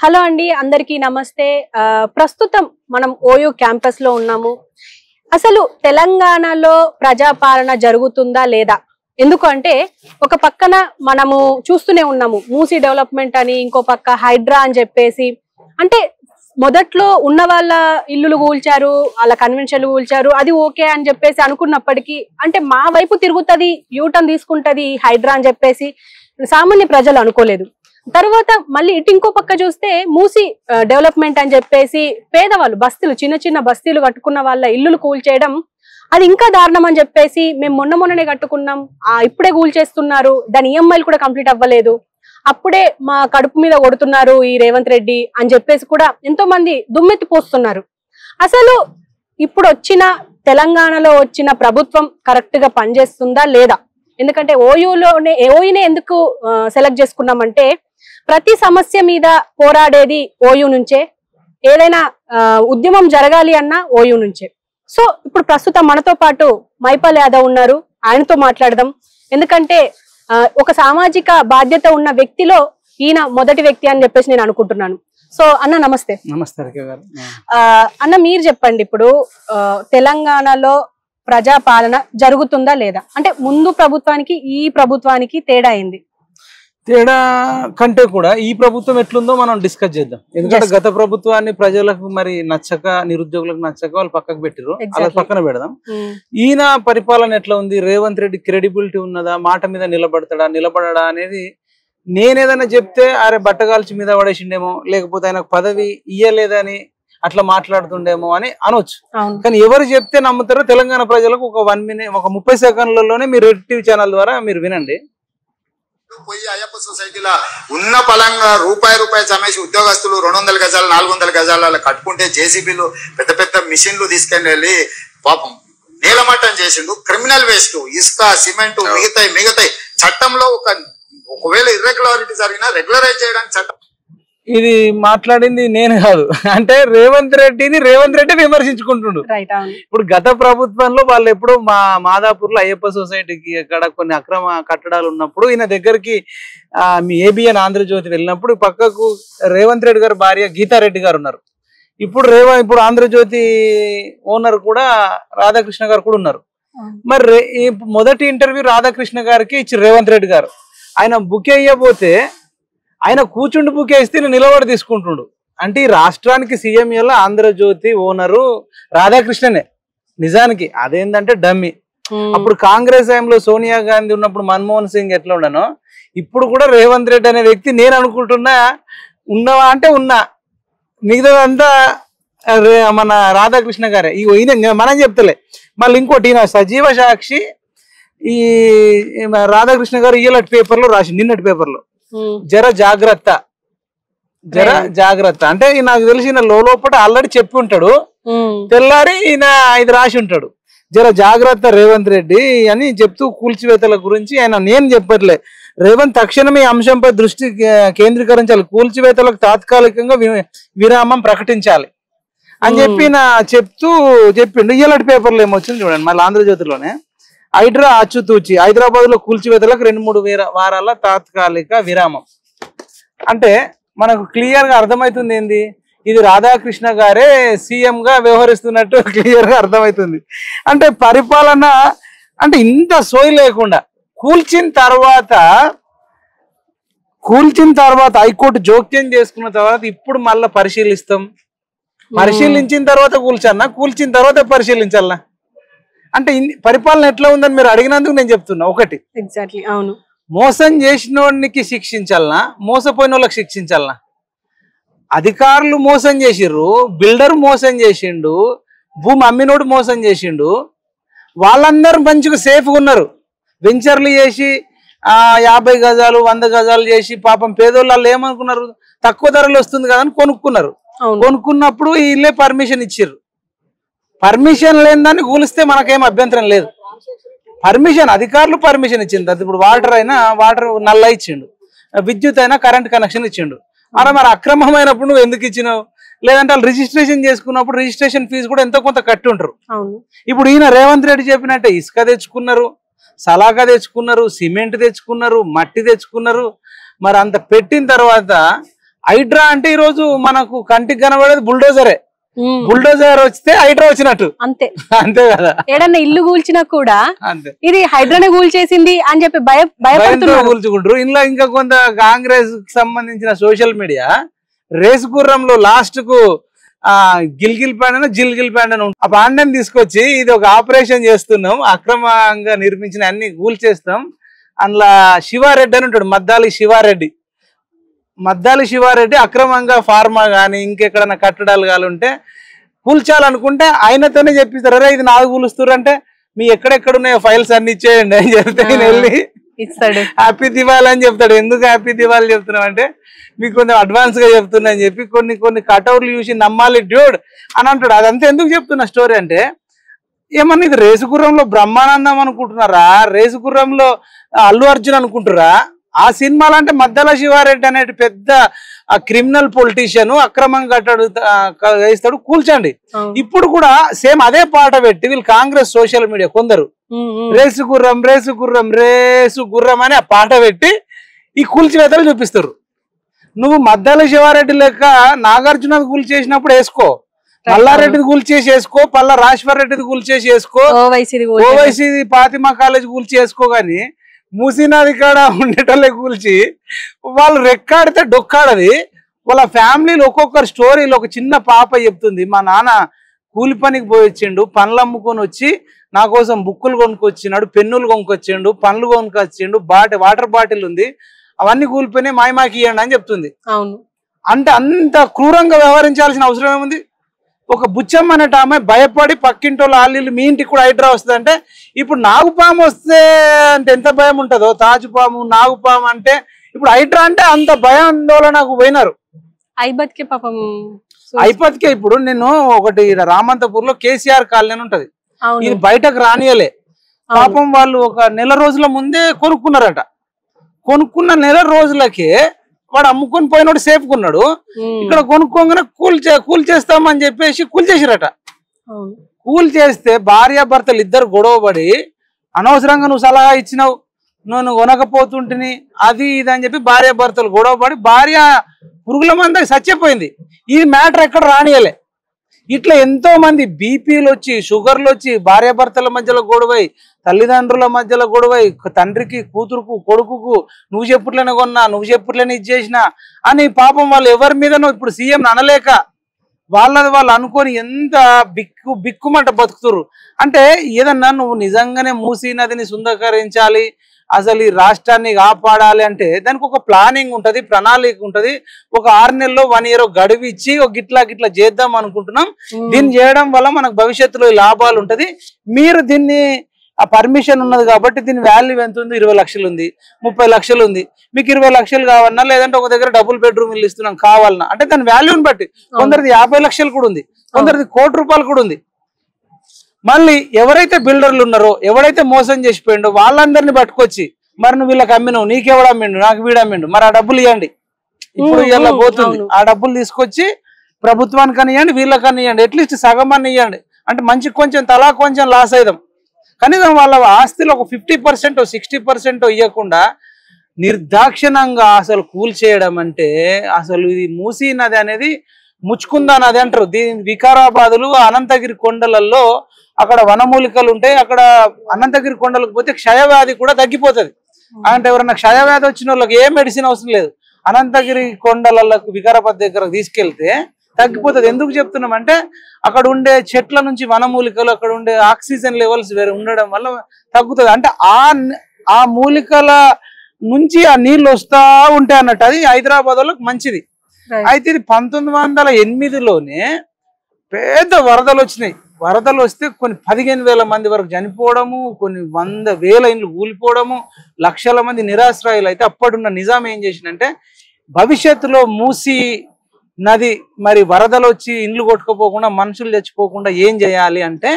Hello అండి, అందరికీ నమస్తే. ప్రస్తుతం మనం ఓయూ క్యాంపస్ లో ఉన్నాము. అసలు తెలంగాణలో ప్రజాపాలన జరుగుతుందా లేదా? ఎందుకంటే ఒక పక్కన మనము చూస్తూనే ఉన్నాము మూసీ డెవలప్మెంట్ అని, ఇంకో పక్క హైడ్రా అని చెప్పేసి. అంటే మొదట్లో ఉన్న వాళ్ళ ఇల్లులు కూల్చారు, వాళ్ళ కన్వెన్షన్లు కూల్చారు, అది ఓకే అని చెప్పేసి అనుకున్నప్పటికీ అంటే మా వైపు తిరుగుతుంది, యూటర్న్ తీసుకుంటది హైడ్రా అని చెప్పేసి సామాన్య ప్రజలు అనుకోలేదు. తర్వాత మళ్ళీ ఇటు ఇంకో పక్క చూస్తే మూసీ డెవలప్మెంట్ అని చెప్పేసి పేదవాళ్ళు బస్తీలు, చిన్న చిన్న బస్తీలు కట్టుకున్న వాళ్ళ ఇల్లులు కూల్చేయడం అది ఇంకా దారుణం అని చెప్పేసి మేము మొన్ననే కట్టుకున్నాం, ఇప్పుడే కూల్చేస్తున్నారు, దాని ఈఎంఐలు కూడా కంప్లీట్ అవ్వలేదు, అప్పుడే మా కడుపు మీద కొడుతున్నారు ఈ రేవంత్ రెడ్డి అని చెప్పేసి కూడా ఎంతో మంది దుమ్మెత్తి పోస్తున్నారు. అసలు ఇప్పుడు వచ్చిన తెలంగాణలో వచ్చిన ప్రభుత్వం కరెక్ట్ గా పనిచేస్తుందా లేదా? ఎందుకంటే ఓయూనే ఎందుకు సెలెక్ట్ చేసుకున్నామంటే ప్రతి సమస్య మీద పోరాడేది ఓయూ నుంచే, ఏదైనా ఉద్యమం జరగాలి అన్నా ఓయూ నుంచే. సో ఇప్పుడు ప్రస్తుతం మనతో పాటు మైపాల్ యాదవ్ ఉన్నారు, ఆయనతో మాట్లాడదాం. ఎందుకంటే ఒక సామాజిక బాధ్యత ఉన్న వ్యక్తిలో ఈయన మొదటి వ్యక్తి అని చెప్పేసి నేను అనుకుంటున్నాను. సో అన్న నమస్తే. నమస్తే అన్న, మీరు చెప్పండి, ఇప్పుడు తెలంగాణలో ప్రజాపాలన జరుగుతుందా లేదా? అంటే ముందు ప్రభుత్వానికి ఈ ప్రభుత్వానికి తేడా అయింది. తేడా కంటే కూడా ఈ ప్రభుత్వం ఎట్లుందో మనం డిస్కస్ చేద్దాం. ఎందుకంటే గత ప్రభుత్వాన్ని ప్రజలకు మరి నచ్చక, నిరుద్యోగులకు నచ్చక వాళ్ళు పక్కకు పెట్టిరు, అలా పక్కన పెడదాం. ఈయన పరిపాలన ఎట్లా ఉంది, రేవంత్ రెడ్డి క్రెడిబిలిటీ ఉన్నదా, మాట మీద నిలబడడా అనేది నేనేదైనా చెప్తే అరే బట్టగాల్చి మీద పడేసిండేమో, లేకపోతే ఆయనకు పదవి ఇయ్యలేదని అట్లా మాట్లాడుతుండేమో అని అనొచ్చు. కానీ ఎవరు చెప్తే నమ్ముతారో తెలంగాణ ప్రజలకు ఒక 1 మినిట్, ఒక 30 సెకండ్లలోనే మీరు రెడ్ టీవీ ఛానల్ ద్వారా మీరు వినండి. పోయి అయ్యప్ప సొసైటీలో ఉన్న పలంగా రూపాయి చమేసి ఉద్యోగస్తులు 200 గజాలు 400 గజాల కట్టుకుంటే జేసీబీలు పెద్ద పెద్ద మిషన్లు తీసుకొని వెళ్ళి పాపం నీలమట్టం చేసిండు. క్రిమినల్ వేస్ట్, ఇసుక, సిమెంట్, మిగతాయి చట్టంలో ఒకవేళ ఇర్రెగ్యులారిటీ జరిగినా రెగ్యులరైజ్ చేయడానికి చట్టం. ఇది మాట్లాడింది నేను కాదు, అంటే రేవంత్ రెడ్డి విమర్శించుకుంటుండు. ఇప్పుడు గత ప్రభుత్వంలో వాళ్ళు ఎప్పుడు మాదాపూర్ లో అయ్యప్ప సొసైటీకి అక్కడ కొన్ని అక్రమ కట్టడాలు ఉన్నప్పుడు ఈయన దగ్గరికి మీ ఏబిఎన్ ఆంధ్రజ్యోతి వెళ్ళినప్పుడు పక్కకు రేవంత్ రెడ్డి గారు భార్య గీతారెడ్డి గారు ఉన్నారు. ఇప్పుడు ఆంధ్రజ్యోతి ఓనర్ కూడా రాధాకృష్ణ గారు కూడా ఉన్నారు. మరి మొదటి ఇంటర్వ్యూ రాధాకృష్ణ గారికి ఇచ్చి రేవంత్ రెడ్డి గారు ఆయన బుక్ అయ్యబోతే ఆయన కూర్చుండి బుక్ వేస్తే నిలబడి తీసుకుంటుండు. అంటే ఈ రాష్ట్రానికి సీఎం ఎలా ఆంధ్రజ్యోతి ఓనరు రాధాకృష్ణనే నిజానికి. అదేంటంటే డమ్మి. అప్పుడు కాంగ్రెస్ టైంలో సోనియా గాంధీ ఉన్నప్పుడు మన్మోహన్ సింగ్ ఎట్లా ఉండనో ఇప్పుడు కూడా రేవంత్ రెడ్డి అనే వ్యక్తి నేను అనుకుంటున్నా ఉన్నవా అంటే ఉన్నా, మిగతాదంతా మన రాధాకృష్ణ గారే. ఈయన మనం చెప్తలే. మళ్ళీ ఇంకోటి ఈయన సజీవ సాక్షి ఈ రాధాకృష్ణ గారు ఇయ్యలటి పేపర్లో రాసి, నిన్నటి పేపర్లో జర జాగ్రత్త అంటే నాకు తెలిసి ఈయన లోపల ఆల్రెడీ చెప్పి ఉంటాడు, తెల్లారి ఈయన ఇది రాసి ఉంటాడు, జర జాగ్రత్త రేవంత్ రెడ్డి అని చెప్తూ కూల్చివేతల గురించి ఆయన నేను చెప్పట్లే. రేవంత్ తక్షణమే ఈ అంశంపై దృష్టి కేంద్రీకరించాలి, కూల్చివేతలకు తాత్కాలికంగా విరామం ప్రకటించాలి అని చెప్పి చెప్పిండు. ఇయ్యలటి పేపర్లో ఏమొచ్చింది చూడండి, మళ్ళీ ఆంధ్రజ్యోతిలోనే హైడ్రా ఆచుతూచి హైదరాబాద్ లో కూల్చివేతలకు 2-3 వారాల తాత్కాలిక విరామం. అంటే మనకు క్లియర్ గా అర్థమవుతుంది ఏంది, ఇది రాధాకృష్ణ గారే సీఎం గా వ్యవహరిస్తున్నట్టు క్లియర్ గా అర్థమవుతుంది. అంటే పరిపాలన అంటే ఇంత సోయి లేకుండా కూల్చిన తర్వాత హైకోర్టు జోక్యం చేసుకున్న తర్వాత ఇప్పుడు మళ్ళీ పరిశీలించిన తర్వాత కూల్చిన తర్వాత పరిశీలించాలనా? అంటే పరిపాలన ఎట్లా ఉందని మీరు అడిగినందుకు నేను చెప్తున్నా. ఒకటి, ఎగ్జాక్ట్లీ అవును, మోసం చేసినోడికి శిక్షించాలనా, మోసపోయిన వాళ్ళకి శిక్షించాలనా? అధికారులు మోసం చేసిర్రు, బిల్డర్ మోసం చేసిండు, భూమి అమ్మినోడు మోసం చేసిండు, వాళ్ళందరూ మంచిగా సేఫ్గా ఉన్నారు. వెంచర్లు చేసి 50 గజాలు 100 గజాలు చేసి పాపం పేదోళ్ళు ఏమనుకున్నారు, తక్కువ ధరలు వస్తుంది కదా అని కొనుక్కున్నారు. కొనుక్కున్నప్పుడు వీళ్ళే పర్మిషన్ ఇచ్చిర్రు. పర్మిషన్ లేదని కూలిస్తే మనకేం అభ్యంతరం లేదు. అధికారులు పర్మిషన్ ఇచ్చింది. ఇప్పుడు వాటర్ నల్ల ఇచ్చిండు, విద్యుత్ అయినా కరెంట్ కనెక్షన్ ఇచ్చిండు. మరి అక్రమమైనప్పుడు నువ్వు ఎందుకు ఇచ్చినావు? లేదంటే వాళ్ళు రిజిస్ట్రేషన్ చేసుకున్నప్పుడు రిజిస్ట్రేషన్ ఫీజు కూడా ఎంతో కొంత కట్టి ఉంటారు. ఇప్పుడు ఈయన రేవంత్ రెడ్డి చెప్పినట్టే ఇసుక తెచ్చుకున్నారు, సలాగా తెచ్చుకున్నారు, సిమెంట్ తెచ్చుకున్నారు, మట్టి తెచ్చుకున్నారు. మరి అంత పెట్టిన తర్వాత హైడ్రా అంటే ఈ రోజు మనకు కంటికి కనబడేది బుల్డోజరే. బుల్డోజర్ వస్తే హైడ్రా వచ్చినట్టు అంతే అంతే కదా. ఏడన్నా ఇల్లు కూల్చినా కూడా ఇది హైడ్రానే కూల్చేసింది అని చెప్పి భయపడుతూ కూల్చుకుంటారు. ఇంట్లో ఇంకా కొంత కాంగ్రెస్ కి సంబంధించిన సోషల్ మీడియా రేసు గుర్రంలో లాస్ట్ కు గిల్గిల్ ప్యాండ్ జిల్గిల్ ప్యాండ్ అని ఆ పాండని తీసుకొచ్చి ఇది ఒక ఆపరేషన్ చేస్తున్నాం, అక్రమంగా నిర్మించిన అన్ని కూల్చేస్తాం. అందులో శివారెడ్డి అని ఉంటాడు, మద్దాలి శివారెడ్డి అక్రమంగా ఫార్మా గాని ఇంకెక్కడన్నా కట్టడాలు గాని ఉంటే కూల్చాలనుకుంటే ఆయనతోనే చెప్పిస్తారు, అరే ఇది నాకు కూలుస్తారు అంటే మీ ఎక్కడెక్కడ ఉన్నాయో ఫైల్స్ అన్ని ఇచ్చేయండి అని చెప్తే నేను వెళ్ళి హ్యాపీ దివాళి అని చెప్తాడు. ఎందుకు హ్యాపీ దివాళి చెప్తున్నావు అంటే మీకు కొంచెం అడ్వాన్స్ గా చెప్తున్నా అని చెప్పి కొన్ని కటౌట్లు చూసి నమ్మాలి డ్యూడ్ అని అంటాడు. అదంతా ఎందుకు చెప్తున్నా స్టోరీ అంటే ఏమన్నా ఇది రేసుగుర్రంలో బ్రహ్మానందం అనుకుంటున్నారా, రేసుగుర్రంలో అల్లు అర్జున్ అనుకుంటురా? ఆ సినిమాలు అంటే మద్దాల శివారెడ్డి అనే పెద్ద క్రిమినల్ పొలిటీషియన్ అక్రమంగా కట్టాడు వేస్తాడు కూల్చండి. ఇప్పుడు కూడా సేమ్ అదే పాట పెట్టి వీళ్ళు కాంగ్రెస్ సోషల్ మీడియా కొందరు రేసు గుర్రం అని ఆ పాట పెట్టి ఈ కూల్చివేతలు చూపిస్తారు. నువ్వు మద్దాల శివారెడ్డి లెక్క నాగార్జున కూల్చేసినప్పుడు వేసుకో, మల్లారెడ్డిది కూల్చేసి వేసుకో, పల్లా రాజేశ్వర రెడ్డిది కూల్చేసి వేసుకో, ఓవైసీ ఫాతిమా కాలేజ్ కూల్చి వేసుకో. గాని మూసీనది కాడ ఉండేటోళ్ళే కూల్చి వాళ్ళు రెక్కాడితే డొక్కాడది. వాళ్ళ ఫ్యామిలీలో ఒక్కొక్కరు స్టోరీలు ఒక చిన్న పాప చెప్తుంది, మా నాన్న కూలి పనికి పోయి వచ్చిండు, పనులు అమ్ముకొని వచ్చి నా కోసం బుక్కులు కొనుక్కొచ్చినాడు, పెన్నులు కొనుక్కొచ్చిండు, పండ్లు కొనుక్కొచ్చిండు, వాటర్ బాటిల్ ఉంది, అవన్నీ కూలిపోయినాయి, మాయమాకి ఇవ్వండి అని చెప్తుంది. అంటే అంత క్రూరంగా వ్యవహరించాల్సిన అవసరం ఏముంది? ఒక బుచ్చమ్మ అనేట ఆమె భయపడి పక్కింటోళ్ళు ఆళ్ళు మీ ఇంటికి కూడా హైడ్రా వస్తుంది అంటే, ఇప్పుడు నాగుపాము వస్తే అంటే ఎంత భయం ఉంటుందో, తాజుపాము నాగుపాము అంటే ఇప్పుడు హైడ్రా అంటే అంత భయాందోళనకు పోయినారు. అయిపత్కే ఇప్పుడు నేను ఒకటి రామంతపూర్ లో కేసీఆర్ కాలనీ ఉంటది, ఇది బయటకు రానియలే. పాపం వాళ్ళు ఒక నెల రోజుల ముందే కొనుక్కున్నారట. కొనుక్కున్న నెల రోజులకే వాడు అమ్ముకొని పోయినోడు సేపుకున్నాడు. ఇక్కడ కొనుక్కోగానే కూల్చేస్తామని చెప్పేసి కూల్చేసిరట. కూల్చేస్తే భార్యాభర్తలు ఇద్దరు గొడవపడి అనవసరంగా నువ్వు సలహా ఇచ్చినావు, నువ్వు కొనకపోతుంటిని అది ఇది అని చెప్పి భార్యాభర్తలు గొడవపడి భార్య పురుగుల మంది చచ్చిపోయింది. ఈ మ్యాటర్ ఎక్కడ రానియలే. ఇట్లా ఎంతో మంది బీపీలు వచ్చి షుగర్లు వచ్చి భార్యాభర్తల మధ్యలో గొడవై, తల్లిదండ్రుల మధ్యలో గొడవై, తండ్రికి కూతురుకు కొడుకుకు నువ్వు చెప్పుట్లేనే కొన్నా, నువ్వు చెప్పుట్లేనే ఇది చేసినా అని పాపం వాళ్ళు ఎవరి మీదనో ఇప్పుడు సీఎం అనలేక వాళ్ళది వాళ్ళు అనుకొని ఎంత బిక్కుమంట బతుకుతురు. అంటే ఏదన్నా నువ్వు నిజంగానే మూసీ నదిని సుందరీకరించాలి, అసలు ఈ రాష్ట్రాన్ని కాపాడాలి అంటే దానికి ఒక ప్లానింగ్ ఉంటది, ప్రణాళిక ఉంటది. ఒక 6 నెలల్లో 1 year గడువు ఇచ్చి ఒక గిట్లా చేద్దాం అనుకుంటున్నాం. దీన్ని చేయడం వల్ల మనకు భవిష్యత్తులో లాభాలు ఉంటది. మీరు దీన్ని ఆ పర్మిషన్ ఉన్నది కాబట్టి దీని వాల్యూ ఎంత ఉంది? 20 లక్షలు ఉంది, 30 లక్షలు ఉంది. మీకు 20 లక్షలు కావన్నా, లేదంటే ఒక దగ్గర డబుల్ బెడ్రూమ్ ఇల్లు ఇస్తున్నాం కావాలన్నా అంటే దాని వాల్యూని బట్టి కొందరిది 50 లక్షలు కూడా ఉంది, కొందరిది 1 కోటి రూపాయలు కూడా ఉంది. మళ్ళీ ఎవరైతే బిల్డర్లు ఉన్నారో, ఎవరైతే మోసం చేసిపోయిండో వాళ్ళందరినీ పట్టుకొచ్చి మరి నువ్వు వీళ్ళకి అమ్మినావు, నీకెవడు అమ్మిండు, నాకు వీడు అమ్మిండు, మరి ఆ డబ్బులు ఇవ్వండి, ఇప్పుడు ఇలా పోతుంది, ఆ డబ్బులు తీసుకొచ్చి ప్రభుత్వానికి అని ఇవ్వండి, వీళ్ళకని ఇవ్వండి, అట్లీస్ట్ సగం అని ఇవ్వండి అంటే మంచి కొంచెం తలా కొంచెం లాస్ అయిదాం. కనీసం వాళ్ళ ఆస్తిలో ఒక 50% 60% ఇవ్వకుండా నిర్దాక్షిణంగా అసలు కూల్చేయడం అంటే అసలు ఇది మూసీ నది అనేది ముచ్చుకుందా నది అంటారు. దీని వికారాబాదులు అనంతగిరి కొండలలో అక్కడ వనమూలికలు ఉంటాయి. అక్కడ అనంతగిరి కొండలకు పోతే క్షయవ్యాధి కూడా తగ్గిపోతుంది. అంటే ఎవరైనా క్షయవ్యాధి వచ్చిన వాళ్ళకి ఏ మెడిసిన్ అవసరం లేదు, అనంతగిరి కొండలకు వికారాబాద్ దగ్గరకు తీసుకెళ్తే తగ్గిపోతుంది. ఎందుకు చెప్తున్నాం అంటే అక్కడ ఉండే చెట్ల నుంచి వనమూలికలు, అక్కడ ఉండే ఆక్సిజన్ లెవెల్స్ వేరే ఉండడం వల్ల తగ్గుతుంది. అంటే ఆ మూలికల నుంచి ఆ నీళ్లు వస్తా ఉంటాయి అన్నట్టు. అది హైదరాబాద్ వాళ్ళకి మంచిది. అయితే ఇది 1908లోనే పెద్ద వరదలు వచ్చినాయి. వరదలు వస్తే కొన్ని 15,000 మంది వరకు చనిపోవడము, కొన్ని 100,000 ఇండ్లు కూలిపోవడము, లక్షల మంది నిరాశ్రయాలు. అయితే అప్పుడున్న నిజాం ఏం చేసిందంటే భవిష్యత్తులో మూసీ నది మరి వరదలు వచ్చి ఇండ్లు కొట్టుకుపోకుండా మనుషులు చచ్చిపోకుండా ఏం చేయాలి అంటే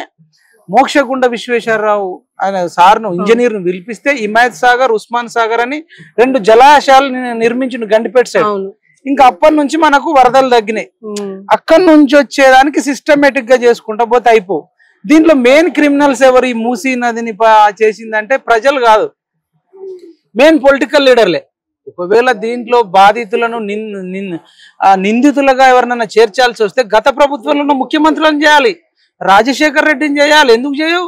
మోక్షగుండ విశ్వేశ్వరరావు ఆయన సార్ను ఇంజనీర్ను పిలిపిస్తే హిమాయత్ సాగర్, ఉస్మాన్ సాగర్ అని 2 జలాశయాలు నిర్మించిన గండిపేట సైడ్. ఇంకా అప్పటి నుంచి మనకు వరదలు తగ్గినాయి. అక్కడి నుంచి వచ్చేదానికి సిస్టమేటిక్ గా చేసుకుంటా పోతే అయిపో. దీంట్లో మెయిన్ క్రిమినల్స్ ఎవరు? ఈ మూసీ నదిని చేసిందంటే ప్రజలు కాదు, మెయిన్ పొలిటికల్ లీడర్లే. ఒకవేళ దీంట్లో బాధితులను నిందితులుగా ఎవరినైనా చేర్చాల్సి వస్తే గత ప్రభుత్వంలో ఉన్న ముఖ్యమంత్రులను చేయాలి, రాజశేఖర్ రెడ్డిని చేయాలి. ఎందుకు చేయవు?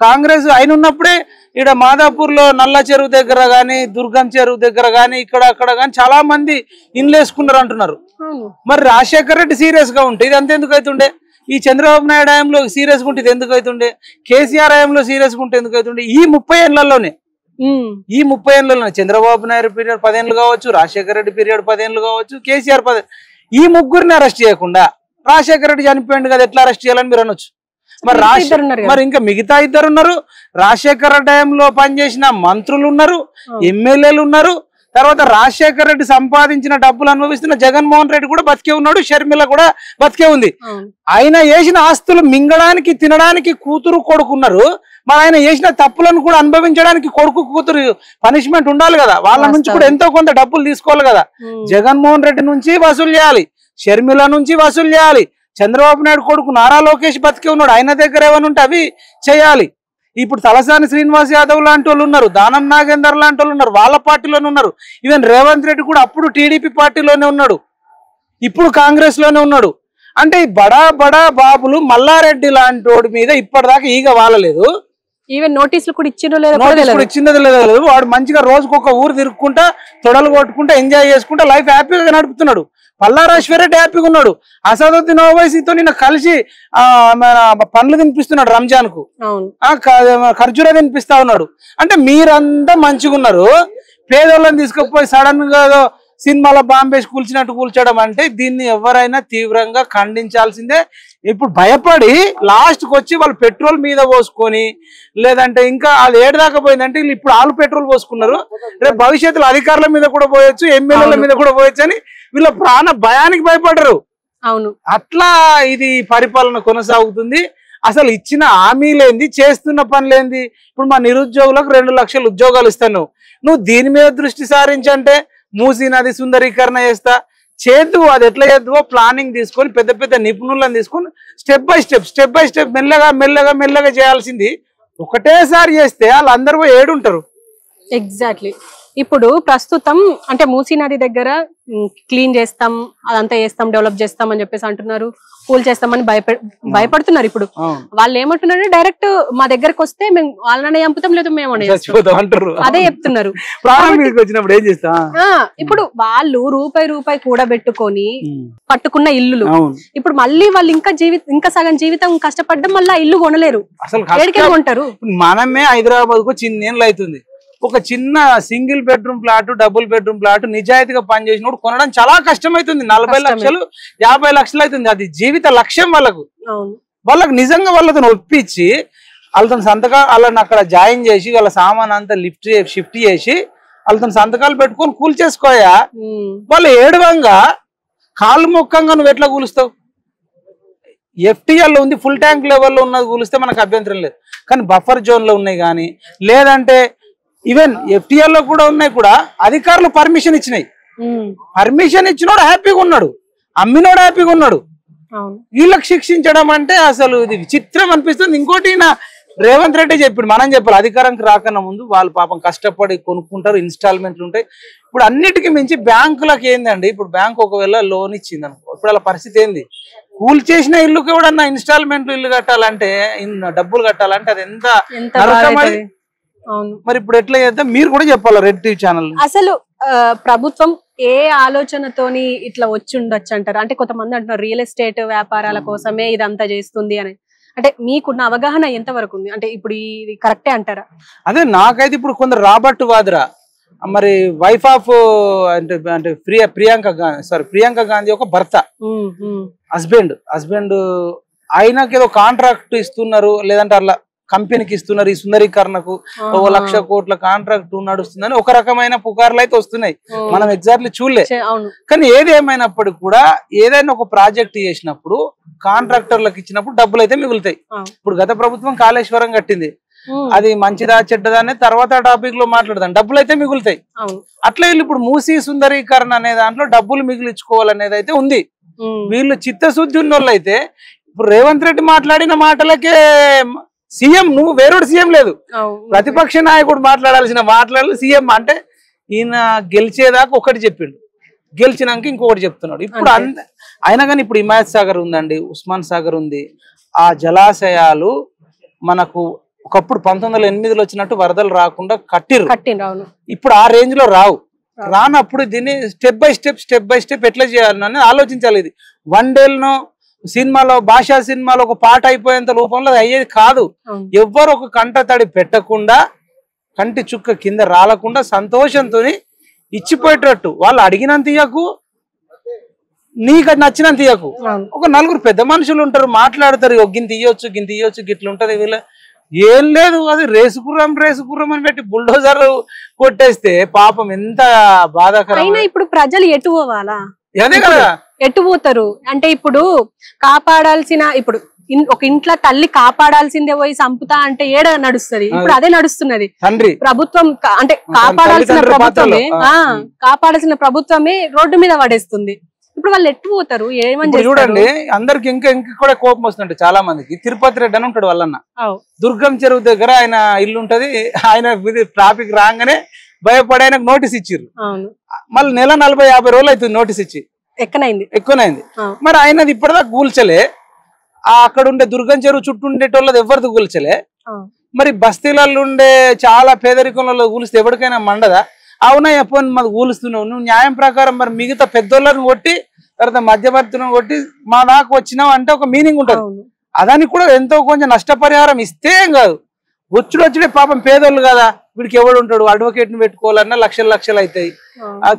కాంగ్రెస్ ఆయన ఉన్నప్పుడే ఇక్కడ మాదాపూర్ లో నల్ల చెరువు దగ్గర గానీ, దుర్గం చెరువు దగ్గర గానీ, ఇక్కడ అక్కడ గానీ చాలా మంది ఇండ్లు వేసుకున్నారు అంటున్నారు. మరి రాజశేఖర్ రెడ్డి సీరియస్ గా ఉంటే ఇది అంతెందుకు అవుతుండే? ఈ చంద్రబాబు నాయుడు హయాంలో సీరియస్ గా ఉంటే ఇది ఎందుకు అవుతుండే? కేసీఆర్ హయాంలో సీరియస్ గా ఉంటే ఎందుకు అవుతుండే? ఈ 30 ఏళ్లలోనే చంద్రబాబు నాయుడు పీరియడ్ 10 ఏళ్ళు కావచ్చు, రాజశేఖర రెడ్డి పీరియడ్ 10 ఏళ్ళు కావచ్చు, కేసీఆర్ 10, ఈ ముగ్గురిని అరెస్ట్ చేయకుండా రాజశేఖర రెడ్డి చనిపోయింది కదా ఎట్లా అరెస్ట్ చేయాలని మీరు అనొచ్చు. మరి ఇంకా మిగతా 2 ఉన్నారు. రాజశేఖర రెడ్డి హయాంలో పనిచేసిన మంత్రులు ఉన్నారు, ఎమ్మెల్యేలు ఉన్నారు. తర్వాత రాజశేఖర రెడ్డి సంపాదించిన డబ్బులు అనుభవిస్తున్న జగన్మోహన్ రెడ్డి కూడా బతికే ఉన్నాడు, షర్మిల కూడా బతికే ఉంది. ఆయన చేసిన ఆస్తులు మింగడానికి తినడానికి కూతురు కొడుకున్నారు. మరి ఆయన చేసిన తప్పులను కూడా అనుభవించడానికి కొడుకు కూతురు పనిష్మెంట్ ఉండాలి కదా, వాళ్ళ నుంచి కూడా ఎంతో కొంత డబ్బులు తీసుకోవాలి కదా. జగన్మోహన్ రెడ్డి నుంచి వసూలు చేయాలి, షర్మిల నుంచి వసూలు చేయాలి. చంద్రబాబు నాయుడు కొడుకు నారా లోకేష్ బతికే ఉన్నాడు, ఆయన దగ్గర ఏమైనా ఉంటే అవి చేయాలి. ఇప్పుడు తలసాని శ్రీనివాస్ యాదవ్ లాంటి వాళ్ళు ఉన్నారు, దానం నాగేందర్ లాంటి వాళ్ళు ఉన్నారు, వాళ్ళ పార్టీలోనే ఉన్నారు. ఈవెన్ రేవంత్ రెడ్డి కూడా అప్పుడు టీడీపీ పార్టీలోనే ఉన్నాడు, ఇప్పుడు కాంగ్రెస్ లోనే ఉన్నాడు. అంటే ఈ బడా బడా బాబులు మల్లారెడ్డి లాంటి వాడి మీద ఇప్పటిదాకా ఈగ వాలలేదు. ఈవెన్ నోటీసులు కూడా ఇచ్చిందో లేదు. వాడు మంచిగా రోజుకు ఒక ఊరు తిరుక్కుంటా, తొడలు కొట్టుకుంటా, ఎంజాయ్ చేసుకుంటా లైఫ్ హ్యాపీగా నడుపుతున్నాడు. పల్లారాశ్వర రెడ్డి హ్యాపీగా ఉన్నాడు. అసదుద్దీన్ ఓవైసీతో నిన్న కలిసి పండ్లు తినిపిస్తున్నాడు, రంజాన్ కు ఖర్జూరా తినిపిస్తా ఉన్నాడు. అంటే మీరంతా మంచిగా ఉన్నారు, పేదోళ్ళని తీసుకుపోయి సడన్ గా సినిమాలో బాంబేసి కూల్చినట్టు కూల్చడం అంటే దీన్ని ఎవరైనా తీవ్రంగా ఖండించాల్సిందే. ఇప్పుడు భయపడి లాస్ట్కి వచ్చి వాళ్ళు పెట్రోల్ మీద పోసుకొని, లేదంటే ఇంకా వాళ్ళు ఏడదాకా పోయిందంటే వీళ్ళు ఇప్పుడు వాళ్ళు పెట్రోల్ పోసుకున్నారు, రేపు భవిష్యత్తులో అధికారుల మీద కూడా పోయొచ్చు, ఎమ్మెల్యేల మీద కూడా పోయొచ్చు అని వీళ్ళ ప్రాణ భయానికి భయపడరు. అవును, అట్లా ఇది పరిపాలన కొనసాగుతుంది. అసలు ఇచ్చిన హామీలేంది, చేస్తున్న పనులేంది? ఇప్పుడు మా నిరుద్యోగులకు 2 లక్షల ఉద్యోగాలు ఇస్తాను, నువ్వు దీని మీద దృష్టి సారించంటే మూసీ నది సుందరీకరణ చేస్తా చేద్దు. అది ఎట్లా చేద్దువో ప్లానింగ్ తీసుకొని పెద్ద పెద్ద నిపుణులను తీసుకొని స్టెప్ బై స్టెప్ మెల్లగా చేయాల్సింది. ఒకటేసారి చేస్తే వాళ్ళందరూ ఏడుంటారు. ఎగ్జాక్ట్లీ. ఇప్పుడు ప్రస్తుతం అంటే మూసీ నది దగ్గర క్లీన్ చేస్తాం, అదంతా చేస్తాం, డెవలప్ చేస్తాం అని చెప్పేసి అంటున్నారు, కూల్ చేస్తామని భయపడుతున్నారు. ఇప్పుడు వాళ్ళు ఏమంటున్నారు, డైరెక్ట్ మా దగ్గరకు వస్తే మేము వాళ్ళనే చంపుతాం, లేదా మేము అదే చెప్తున్నారు. ఇప్పుడు వాళ్ళు రూపాయి కూడబెట్టుకొని కట్టుకున్న ఇల్లులు ఇప్పుడు మళ్ళీ వాళ్ళు ఇంకా సగం జీవితం కష్టపడ్డం, మళ్ళీ ఇల్లు కొనలేరు. అసలు కొంటారు. మనమే హైదరాబాద్ కు చిన్నేళ్ళు అవుతుంది, ఒక చిన్న single bedroom plot, double bedroom plot నిజాయితీగా పనిచేసినప్పుడు కొనడం చాలా కష్టమైతుంది. 40 లక్షలు 50 లక్షలు అవుతుంది. అది జీవిత లక్ష్యం వాళ్ళకు నిజంగా వాళ్ళతో ఒప్పించి వాళ్ళతో సంతకాలు వాళ్ళని అక్కడ జాయిన్ చేసి వాళ్ళ సామాన్ అంతా షిఫ్ట్ చేసి వాళ్ళతో సంతకాలు పెట్టుకొని కూల్ చేసుకోయా. వాళ్ళు ఏడవంగా కాళ్ళు మొక్కంగా నువ్వు ఎట్లా కూలుస్తావు? ఎఫ్టీఎల్ ఉంది, ఫుల్ ట్యాంక్ లెవెల్లో ఉన్నది కూలిస్తే మనకు అభ్యంతరం లేదు. కానీ బఫర్ జోన్ లో ఉన్నాయి కానీ, లేదంటే ఈవెన్ ఎఫ్టీఎల్ లో కూడా ఉన్నాయి, కూడా అధికారులు పర్మిషన్ ఇచ్చినాయి. పర్మిషన్ ఇచ్చినోడు హ్యాపీగా ఉన్నాడు, అమ్మినోడు హ్యాపీగా ఉన్నాడు. వీళ్ళకి శిక్షించడం అంటే అసలు ఇది విచిత్రం అనిపిస్తుంది. ఇంకోటి రేవంత్ రెడ్డి చెప్పాడు, మనం చెప్పాలి, అధికారానికి రాకన్నా ముందు వాళ్ళు పాపం కష్టపడి కొనుక్కుంటారు, ఇన్స్టాల్మెంట్లు ఉంటాయి. ఇప్పుడు అన్నిటికీ మించి బ్యాంకులకు ఏందండి, ఇప్పుడు బ్యాంకు ఒకవేళ లోన్ ఇచ్చింది అనుకో, ఇప్పుడు వాళ్ళ పరిస్థితి ఏంది? కూల్ చేసిన ఇల్లుకి కూడా ఇన్స్టాల్మెంట్ ఇల్లు కట్టాలంటే, డబ్బులు కట్టాలంటే అది ఎంత నరకమది. మరి ఇప్పుడు ఎట్లా చేద్దాం మీరు కూడా చెప్పాలి రెడ్ టీవీ ఛానల్. అసలు ప్రభుత్వం ఏ ఆలోచనతోని ఇట్లా వచ్చి ఉండొచ్చు అంటారు? అంటే కొంతమంది అంటున్నారు రియల్ ఎస్టేట్ వ్యాపారాల కోసమే ఇదంతా చేస్తుంది అని. అంటే మీకున్న అవగాహన ఎంత వరకు ఉంది? అంటే ఇప్పుడు ఇది కరెక్టే అంటారా? అదే నాకైతే ఇప్పుడు కొందరు రాబర్ట్ వాద్రా, మరి వైఫ్ ఆఫ్ అంటే ప్రియాంక గాంధీ ఒక భర్త, హస్బెండ్ ఆయనకి ఏదో కాంట్రాక్ట్ ఇస్తున్నారు, లేదంటే అలా కంపెనీకి ఇస్తున్నారు, ఈ సుందరీకరణకు 1 లక్ష కోట్ల కాంట్రాక్ట్ నడుస్తుందని ఒక రకమైన పుకార్లు అయితే వస్తున్నాయి. మనం ఎగ్జాక్ట్లీ చూడలే. కానీ ఏది ఏమైనప్పటికీ కూడా ఏదైనా ఒక ప్రాజెక్ట్ చేసినప్పుడు కాంట్రాక్టర్లకు ఇచ్చినప్పుడు డబ్బులు అయితే మిగులుతాయి. ఇప్పుడు గత ప్రభుత్వం కాళేశ్వరం కట్టింది, అది మంచిదా చెడ్డదా అనే తర్వాత టాపిక్ లో మాట్లాడదాం, డబ్బులు అయితే మిగులుతాయి. అట్లా వీళ్ళు ఇప్పుడు మూసీ సుందరీకరణ అనే దాంట్లో డబ్బులు మిగిలించుకోవాలనేది అయితే ఉంది. వీళ్ళు చిత్తశుద్ధి ఉన్నోళ్ళు అయితే ఇప్పుడు రేవంత్ రెడ్డి మాట్లాడిన మాటలకే సీఎం, నువ్వు వేరొడు సీఎం లేదు, ప్రతిపక్ష నాయకుడు మాట్లాడాల్సిన మాట్లాడాలి సీఎం. అంటే ఈయన గెలిచేదాకా ఒకటి చెప్పిండు, గెలిచినాక ఇంకొకటి చెప్తున్నాడు. ఇప్పుడు అయినా కానీ ఇప్పుడు హిమాయత్ సాగర్ ఉందండి, ఉస్మాన్ సాగర్ ఉంది. ఆ జలాశయాలు మనకు ఒకప్పుడు 1908లో వచ్చినట్టు వరదలు రాకుండా కట్టిరు. ఇప్పుడు ఆ రేంజ్ లో రానప్పుడు దీన్ని స్టెప్ బై స్టెప్ ఎట్లా చేయాలని ఆలోచించాలి. ఇది వన్ డేలో సినిమాలో భాషా సినిమాలో ఒక పాట అయిపోయేంత రూపంలో అయ్యేది కాదు. ఎవ్వరు ఒక కంట తడి పెట్టకుండా, కంటి చుక్క కింద రాలకుండా సంతోషంతో ఇచ్చిపోయేటట్టు, వాళ్ళు అడిగినంత ఇయ్యకు, నీకు నచ్చినంత ఇయ్యకు. ఒక నలుగురు పెద్ద మనుషులు ఉంటారు, మాట్లాడతారు, గింత ఇయ్యొచ్చు గిట్ల ఉంటది. వీళ్ళ ఏం లేదు, అది రేసుకుర్రం అని పెట్టి బుల్డోజర్ కొట్టేస్తే పాపం ఎంత బాధాకరం. ఇప్పుడు ప్రజలు ఎటు పోవాలా? అదే కదా, ఎటు పోతారు అంటే ఇప్పుడు కాపాడాల్సిన, ఇప్పుడు ఒక ఇంట్లో తల్లి కాపాడాల్సిందే పోయి సంపుతా అంటే ఏడ నడుస్తుంది? ఇప్పుడు అదే నడుస్తున్నది. తండ్రి ప్రభుత్వం అంటే కాపాడాల్సిన ప్రభుత్వమే రోడ్డు మీద పడేస్తుంది. ఇప్పుడు వాళ్ళు ఎట్టు పోతారు? ఏమని చూడండి, అందరికి ఇంకా కూడా కోపం వస్తుంటే చాలా మందికి. తిరుపతి రెడ్డి అని ఉంటాడు వాళ్ళన్న, దుర్గం చెరువు దగ్గర ఆయన ఇల్లు ఉంటది. ఆయన ట్రాఫిక్ రాగానే భయపడి ఆయనకు నోటీస్ ఇచ్చిర్రు. మళ్ళీ నెల 40-50 రోజులు అవుతుంది నోటీస్ ఇచ్చి, ఎక్కువనైంది. మరి ఆయనది ఇప్పటిదాకా కూల్చలే. అక్కడ ఉండే దుర్గం చెరువు చుట్టూ ఉండేటోళ్ళది ఎవరిది కూల్చలే. మరి బస్తీలలో ఉండే చాలా పేదరికంలో కూలిస్తే ఎవరికైనా మండదా? అవునా ఎప్పుడు మాది కూలుస్తున్నావు, నువ్వు న్యాయం ప్రకారం మరి మిగతా పెద్దోళ్ళని కొట్టి తర్వాత మధ్యవర్తులను కొట్టి మా దాకా వచ్చినావు అంటే ఒక మీనింగ్ ఉంటుంది. అదానికి కూడా ఎంతో కొంచెం నష్టపరిహారం ఇస్తే ఏం కాదు. వచ్చుడే పాపం పేదోళ్ళు కదా, వీడికి ఎవడు ఉంటాడు, అడ్వకేట్ ని పెట్టుకోవాలన్నా లక్షలు అవుతాయి,